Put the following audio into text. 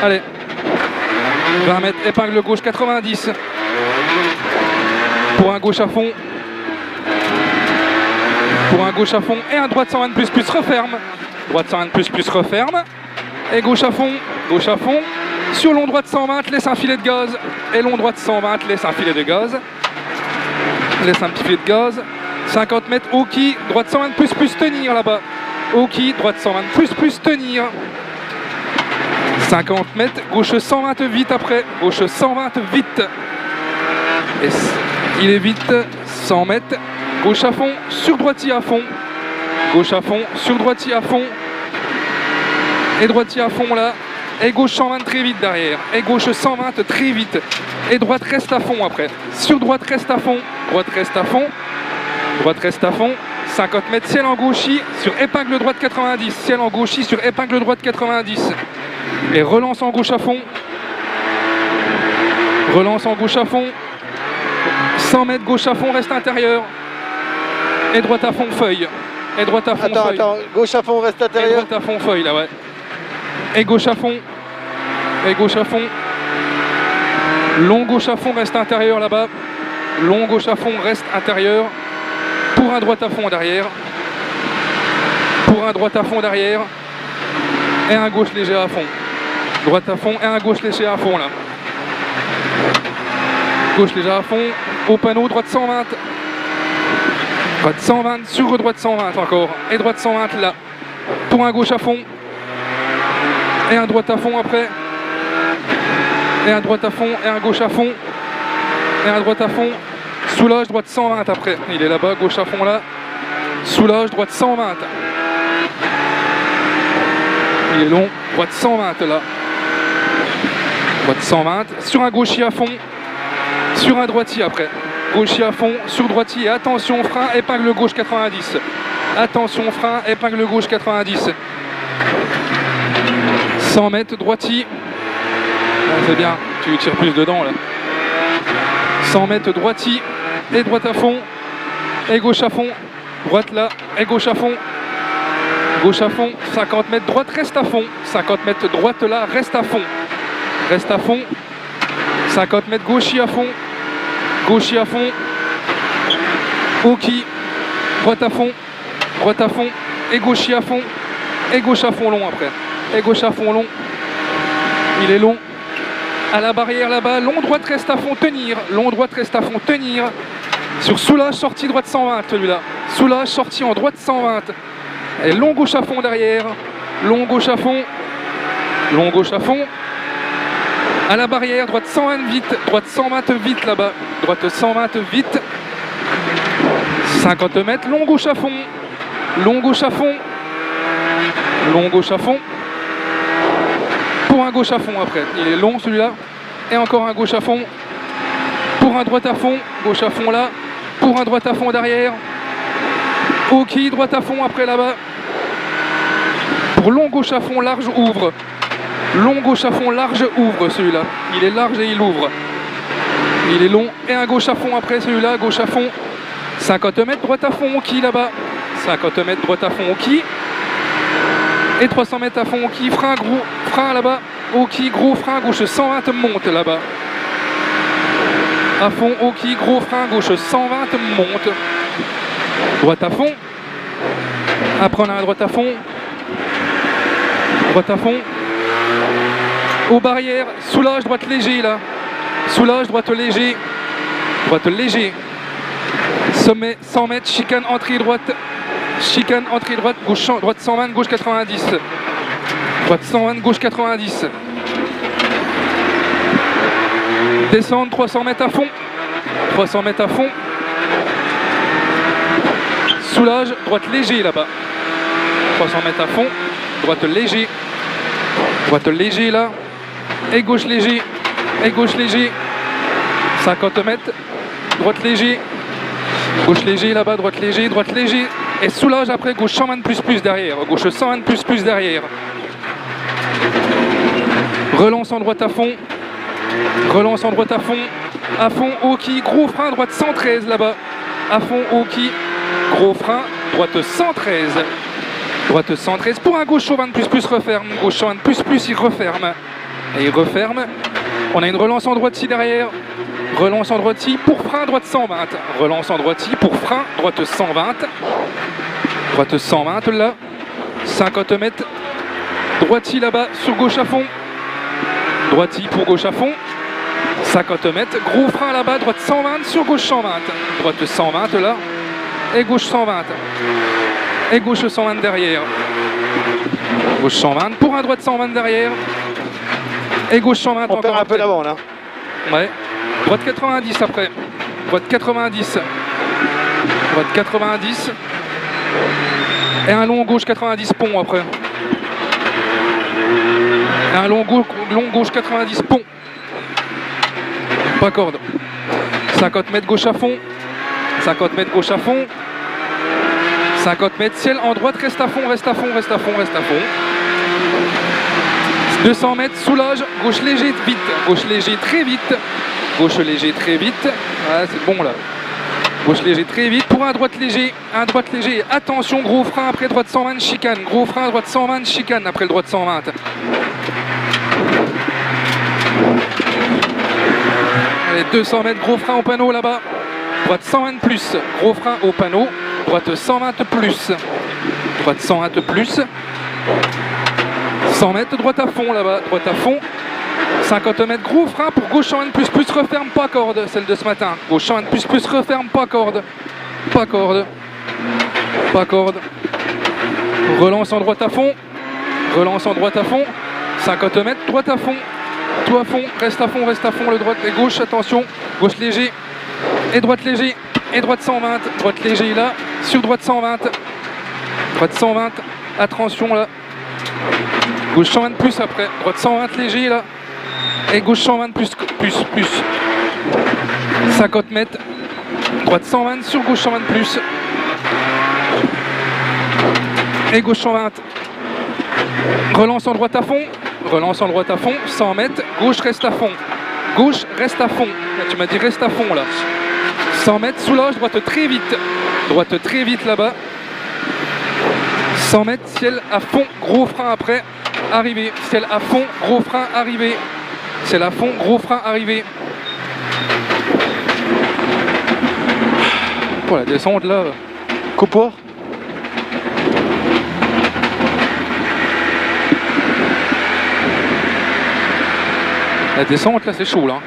Allez. 20 mètres, épingle gauche 90. Pour un gauche à fond. Pour un gauche à fond et un droite 120 plus referme. Droite 120 plus referme. Et gauche à fond. Sur long droite 120, laisse un filet de gaz. Et long droite 120, laisse un filet de gaz. Laisse un petit filet de gaz. 50 mètres, Oki, droite 120 plus tenir là-bas. Oki, droite 120 plus tenir. 50 mètres, gauche 120 vite après. Gauche 120 vite. Et il est vite. 100 mètres. Gauche à fond, sur droitier à fond. Gauche à fond, sur droitier à fond. Et droitier à fond là. Et gauche 120 très vite derrière. Et gauche 120 très vite. Et droite reste à fond après. Sur droite reste à fond. Droite reste à fond. Droite reste à fond. 50 mètres, ciel en gauchis sur épingle droite 90. Ciel en gauchis sur épingle droite 90. Et relance en gauche à fond. Relance en gauche à fond. 100 mètres gauche à fond, reste intérieur. Et droite à fond, feuille. Et droite à fond, feuille. Attends, gauche à fond, reste intérieur. Et droite à fond, feuille là, ouais. Et gauche à fond. Et gauche à fond. Long gauche à fond, reste intérieur là-bas. Long gauche à fond, reste intérieur. Pour un droite à fond derrière. Pour un droite à fond derrière. Et un gauche léger à fond. Droite à fond et un gauche léger à fond là. Gauche léger à fond. Au panneau, droite 120. Droite 120 sur droite 120 encore. Et droite 120 là. Pour un gauche à fond. Et un droite à fond après. Et un droite à fond et un gauche à fond. Et un droite à fond. Soulage, droite 120 après. Il est là-bas, gauche à fond là. Soulage, droite 120. Il est long, droite 120 là. Droite 120. Sur un gauchier à fond. Sur un droitier après. Gauchier à fond, sur droitier. Attention, frein, épingle gauche 90. Attention, frein, épingle gauche 90. 100 mètres, droitier. C'est bien, tu tires plus dedans là. 100 mètres, droitier. Et droite à fond. Et gauche à fond. Droite là. Et gauche à fond. Gauche à fond. 50 mètres, droite reste à fond. 50 mètres, droite là, reste à fond. Reste à fond. 50 mètres, gauchier à fond. Gauchier à fond. Oki. Droite à fond. Droite à fond. Et gauchier à fond. Et gauche à fond long après. Et gauche à fond long. Il est long. À la barrière là-bas. Long droite reste à fond. Tenir. Long droite reste à fond. Tenir. Sur soulage sortie droite 120 celui-là. Soulage sortie en droite 120. Et long gauche à fond derrière. Long gauche à fond. Long gauche à fond. À la barrière, droite 120 vite. Droite 120 vite là-bas. Droite 120 vite. 50 mètres. Long gauche à fond. Long gauche à fond. Long gauche à fond. Pour un gauche à fond après. Il est long celui-là. Et encore un gauche à fond. Pour un droite à fond. Gauche à fond là. Pour un droite à fond derrière. Ok, droite à fond après là-bas. Pour long gauche à fond large, ouvre. Long gauche à fond large, ouvre celui-là. Il est large et il ouvre. Il est long. Et un gauche à fond après celui-là. Gauche à fond. 50 mètres, droite à fond, ok là-bas. 50 mètres, droite à fond, ok. Et 300 mètres à fond, ok. Frein, gros. Frein là-bas. Ok, gros frein, gauche 120 monte là-bas. À fond, ok, gros frein, gauche 120 monte. Droite à fond. Après on a un droite à fond. Droite à fond. Aux barrières, soulage, droite léger là. Soulage, droite léger. Droite léger. Sommet, 100 mètres, chicane, entrée droite. Chicane, entrée droite, gauche, droite 120, gauche 90. Droite 120, gauche 90. Descendre, 300 mètres à fond. 300 mètres à fond. Soulage, droite léger là-bas. 300 mètres à fond. Droite léger. Droite léger là. Et gauche léger. Et gauche léger. 50 mètres. Droite léger. Gauche léger là-bas. Droite léger. Droite léger. Et soulage après. Gauche 120 plus derrière. Gauche 120 plus derrière. Relance en droite à fond. Relance en droite à fond. À fond, ok. Gros frein. Droite 113 là-bas. À fond, ok. Gros frein. Droite 113. Droite 113 pour un gauche 120 plus referme. Gauche 120 plus il referme. Et il referme. On a une relance en droite-ci derrière. Relance en droite-ci pour frein, droite 120. Relance en droite-ci pour frein, droite 120. Droite 120 là. 50 mètres. Droite-ci là-bas sur gauche à fond. Droite-ci pour gauche à fond. 50 mètres. Gros frein là-bas, droite 120 sur gauche 120. Droite 120 là. Et gauche 120. Et gauche 120 derrière. Gauche 120 pour un droite 120 derrière. Et gauche 120 on perd un peu d'avant là. Ouais. Droite 90 après. Droite 90. Droite 90. Et un long gauche 90 pont après. Et un long gauche 90 pont. Pas corde. 50 mètres gauche à fond. 50 mètres gauche à fond. 50 mètres ciel en droite, reste à fond, reste à fond, reste à fond, reste à fond. 200 mètres soulage, gauche léger vite, gauche léger très vite. Gauche léger très vite. Ouais, c'est bon là. Gauche léger très vite pour un droite léger. Un droite léger. Attention, gros frein après droite 120 chicane. Gros frein droite 120 chicane après le droite 120. Allez, 200 mètres, gros frein au panneau là-bas. Droite 120 plus. Gros frein au panneau. Droite 120 plus. Droite 120 plus. 100 mètres, droite à fond là-bas. Droite à fond. 50 mètres, gros frein pour gauche 120 plus, referme, pas corde, celle de ce matin. Gauche 120 plus, referme, pas corde. Pas corde. Pas corde. Relance en droite à fond. Relance en droite à fond. 50 mètres, droite à fond. Tout à fond, reste à fond, le droite et gauche, attention. Gauche léger et droite léger. Et droite 120, droite léger là, sur droite 120. Droite 120, attention là. Gauche 120 plus après, droite 120 léger là. Et gauche 120 plus. 50 mètres. Droite 120 sur gauche 120 plus. Et gauche 120. Relance en droite à fond. Relance en droite à fond. 100 mètres. Gauche reste à fond. Gauche reste à fond. Là, tu m'as dit reste à fond là. 100 mètres soulage. Droite très vite. Droite très vite là-bas. 100 mètres. Ciel à fond. Gros frein après. Arrivé. Ciel à fond. Gros frein arrivé. C'est la fond, gros frein arrivé. Pour la descente là. Coupeur. La descente là c'est chaud là.